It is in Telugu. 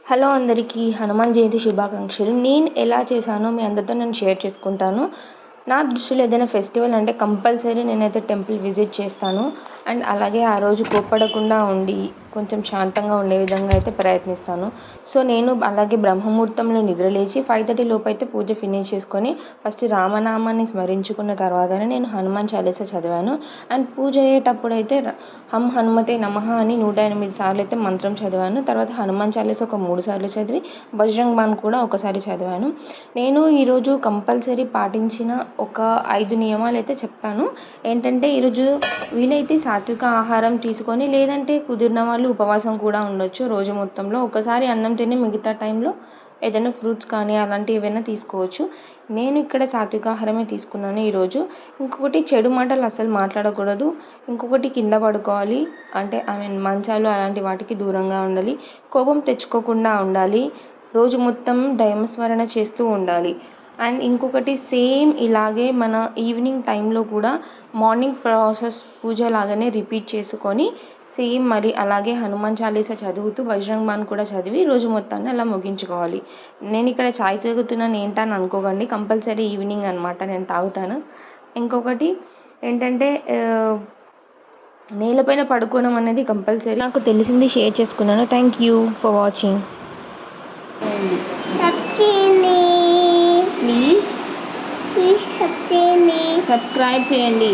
హలో అందరికీ హనుమాన్ జయంతి శుభాకాంక్షలు. నేను ఎలా చేశానో మీ అందరితో నేను షేర్ చేసుకుంటాను. నా దృష్టిలో ఏదైనా ఫెస్టివల్ అంటే కంపల్సరీ నేనైతే టెంపుల్ విజిట్ చేస్తాను. అండ్ అలాగే ఆ రోజు కోప్పడకుండా ఉండి కొంచెం శాంతంగా ఉండే విధంగా అయితే ప్రయత్నిస్తాను. సో నేను అలాగే బ్రహ్మముహూర్తంలో నిద్రలేచి 5:30 లోపు అయితే పూజ ఫినిష్ చేసుకొని ఫస్ట్ రామనామాన్ని స్మరించుకున్న తర్వాతనే నేను హనుమాన్ చాలీసా చదివాను. అండ్ పూజ అయ్యేటప్పుడు అయితే హం హనుమతే నమః అని 108 సార్లు అయితే మంత్రం చదివాను. తర్వాత హనుమాన్ చాలీసా ఒక 3 సార్లు చదివి బజరంగ్ బాన్ కూడా ఒకసారి చదివాను. నేను ఈరోజు కంపల్సరీ పాటించిన ఒక 5 నియమాలు అయితే చెప్తాను. ఏంటంటే ఈరోజు వీలైతే సాత్విక ఆహారం తీసుకొని, లేదంటే కుదిరిన వాళ్ళు ఉపవాసం కూడా ఉండొచ్చు. రోజు మొత్తంలో ఒకసారి అన్నం తిని మిగతా టైంలో ఏదైనా ఫ్రూట్స్ కానీ అలాంటివి ఏవైనా తీసుకోవచ్చు. నేను ఇక్కడ సాత్విక ఆహారమే తీసుకున్నాను ఈరోజు. ఇంకొకటి చెడు మాటలు అస్సలు మాట్లాడకూడదు. ఇంకొకటి కింద పడుకోవాలి, అంటే మంచాలు అలాంటి వాటికి దూరంగా ఉండాలి. కోపం తెచ్చుకోకుండా ఉండాలి. రోజు మొత్తం దైవస్మరణ చేస్తూ ఉండాలి. అండ్ ఇంకొకటి సేమ్ ఇలాగే మన ఈవినింగ్ టైంలో కూడా మార్నింగ్ ప్రాసెస్ పూజ లాగానే రిపీట్ చేసుకొని సేమ్ మరి అలాగే హనుమాన్ చాలీసా చదువుతూ బజరంగ్ బాన్ కూడా చదివి రోజు మొత్తాన్ని అలా ముగించుకోవాలి. నేను ఇక్కడ చాయ్ తాగుతున్నాను ఏంటని అనుకోకండి, కంపల్సరీ ఈవినింగ్ అనమాట నేను తాగుతాను. ఇంకొకటి ఏంటంటే నేలపైన పడుకోవడం అనేది కంపల్సరీ. నాకు తెలిసింది షేర్ చేసుకున్నాను. Thank you for watching. Please subscribe చేయండి.